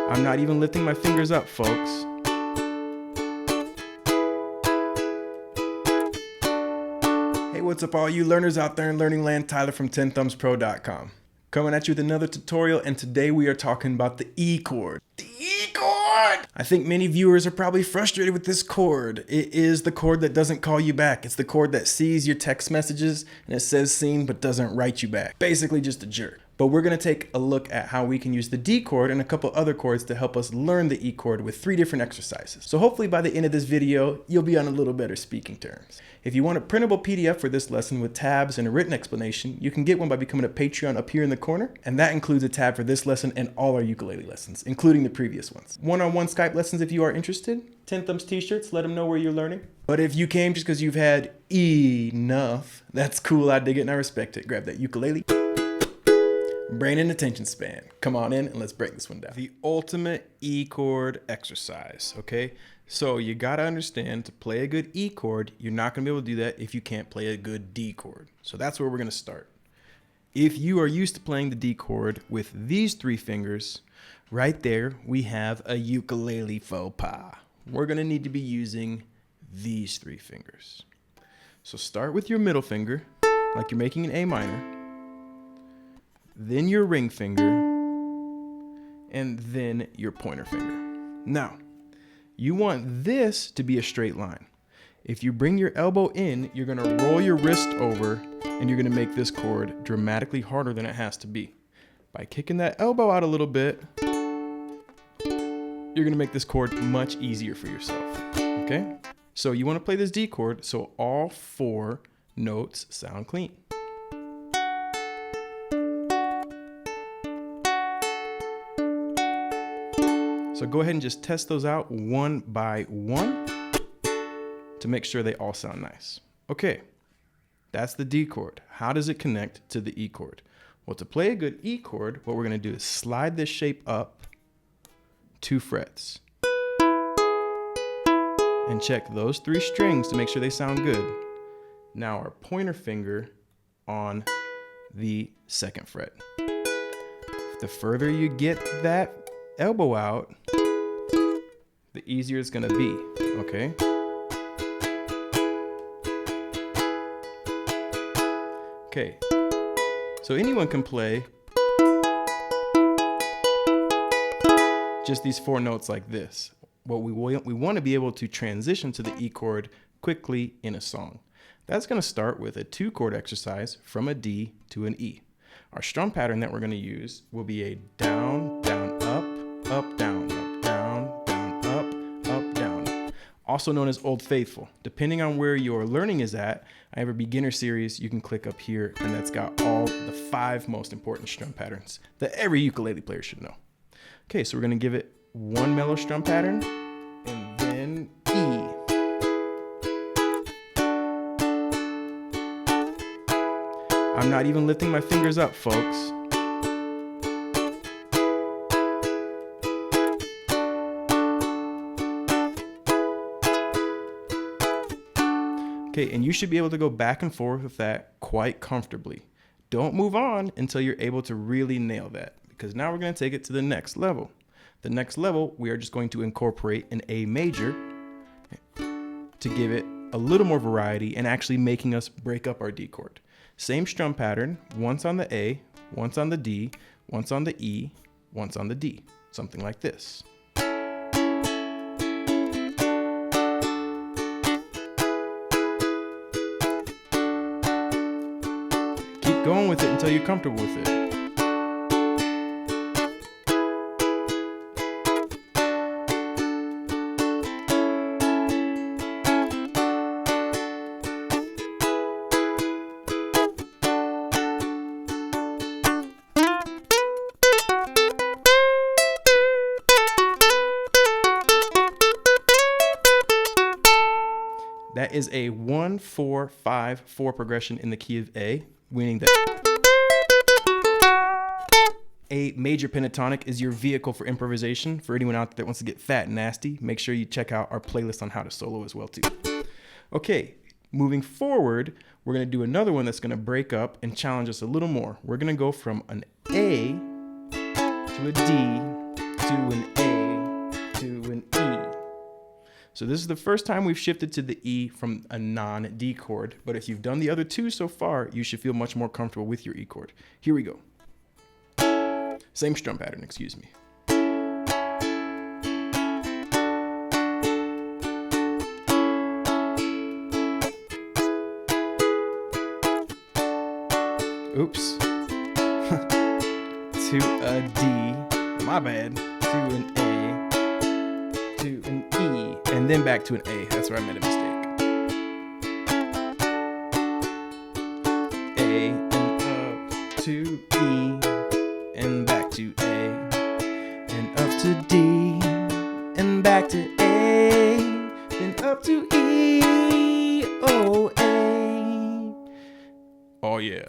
I'm not even lifting my fingers up, folks. Hey, what's up all you learners out there in Learning Land? Tyler from 10thumbspro.com. Coming at you with another tutorial, and today we are talking about the E chord. The E chord! I think many viewers are probably frustrated with this chord. It is the chord that doesn't call you back. It's the chord that sees your text messages and it says seen but doesn't write you back. Basically just a jerk. But we're going to take a look at how we can use the D chord and a couple other chords to help us learn the E chord with 3 different exercises. So hopefully by the end of this video, you'll be on a little better speaking terms. If you want a printable PDF for this lesson with tabs and a written explanation, you can get one by becoming a Patreon up here in the corner. And that includes a tab for this lesson and all our ukulele lessons, including the previous ones. One-on-one Skype lessons if you are interested. 10 Thumbs t-shirts, let them know where you're learning. But if you came just because you've had enough, that's cool, I dig it and I respect it. Grab that ukulele. Brain and attention span. Come on in and let's break this one down. The ultimate E chord exercise, okay? So you gotta understand, to play a good E chord, you're not gonna be able to do that if you can't play a good D chord. So that's where we're gonna start. If you are used to playing the D chord with these 3 fingers, right there we have a ukulele faux pas. We're gonna need to be using these 3 fingers. So start with your middle finger, like you're making an A minor, then your ring finger, and then your pointer finger. Now, you want this to be a straight line. If you bring your elbow in, you're gonna roll your wrist over and you're gonna make this chord dramatically harder than it has to be. By kicking that elbow out a little bit, you're gonna make this chord much easier for yourself, okay? So you wanna play this D chord so all 4 notes sound clean. So go ahead and just test those out one by one to make sure they all sound nice. Okay, that's the D chord. How does it connect to the E chord? Well, to play a good E chord, what we're gonna do is slide this shape up 2 frets. And check those 3 strings to make sure they sound good. Now our pointer finger on the 2nd fret. The further you get that elbow out, the easier it's gonna be, okay? Okay, so anyone can play just these 4 notes like this. What we want to be able to transition to the E chord quickly in a song. That's gonna start with a 2 chord exercise from a D to an E. Our strum pattern that we're gonna use will be a down, down, up, down, down, up, down. Also known as Old Faithful. Depending on where your learning is at, I have a beginner series you can click up here, and that's got all the 5 most important strum patterns that every ukulele player should know. Okay, so we're gonna give it 1 mellow strum pattern, and then E. I'm not even lifting my fingers up, folks. Okay, and you should be able to go back and forth with that quite comfortably. Don't move on until you're able to really nail that, because now we're going to take it to the next level. The next level, we are just going to incorporate an A major to give it a little more variety and actually making us break up our D chord. Same strum pattern, once on the A, once on the D, once on the E, once on the D. Something like this. Going with it until you're comfortable with it. That is a 1-4-5-4 progression in the key of A, meaning that A major pentatonic is your vehicle for improvisation. For anyone out there that wants to get fat and nasty, make sure you check out our playlist on how to solo as well too. Okay, moving forward, we're gonna do another one that's gonna break up and challenge us a little more. We're gonna go from an A to a D to an A, to an E. So this is the first time we've shifted to the E from a non-D chord, but if you've done the other two so far, you should feel much more comfortable with your E chord. Here we go. Same strum pattern, excuse me. Oops. To a D, my bad, to an A, to an E, and then back to an A. That's where I made a mistake. A and up to E, and back to A, and up to D, and back to A, then up to E, oh A. Oh yeah.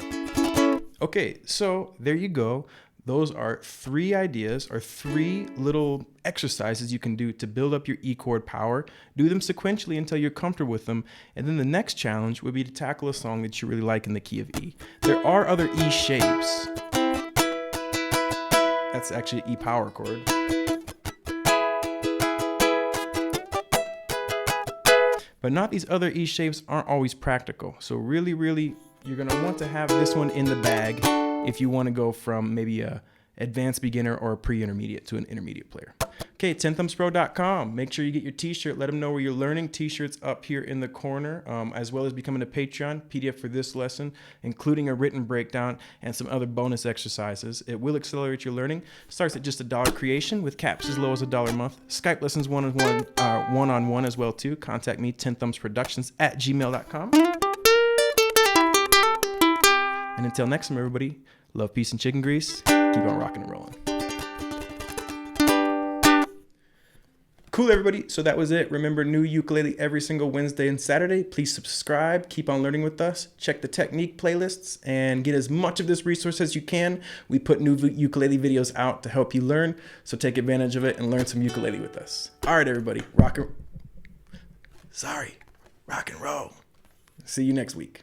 Okay, so there you go. Those are 3 ideas or 3 little exercises you can do to build up your E chord power. Do them sequentially until you're comfortable with them. And then the next challenge would be to tackle a song that you really like in the key of E. There are other E shapes. That's actually an E power chord. But not these other E shapes aren't always practical. So really, you're gonna want to have this one in the bag if you want to go from maybe a advanced beginner or a pre-intermediate to an intermediate player. Okay, 10thumbspro.com. Make sure you get your t-shirt. Let them know where you're learning. T-shirts up here in the corner, as well as becoming a Patreon. PDF for this lesson, including a written breakdown and some other bonus exercises. It will accelerate your learning. Starts at just $1 creation with caps as low as $1 a month. Skype lessons one-on-one as well too. Contact me, 10thumbsproductions@gmail.com. And until next time, everybody, love, peace, and chicken grease. Keep on rocking and rolling. Cool, everybody. So that was it. Remember, new ukulele every single Wednesday and Saturday. Please subscribe. Keep on learning with us. Check the technique playlists and get as much of this resource as you can. We put new ukulele videos out to help you learn. So take advantage of it and learn some ukulele with us. All right, everybody. Rock and roll. See you next week.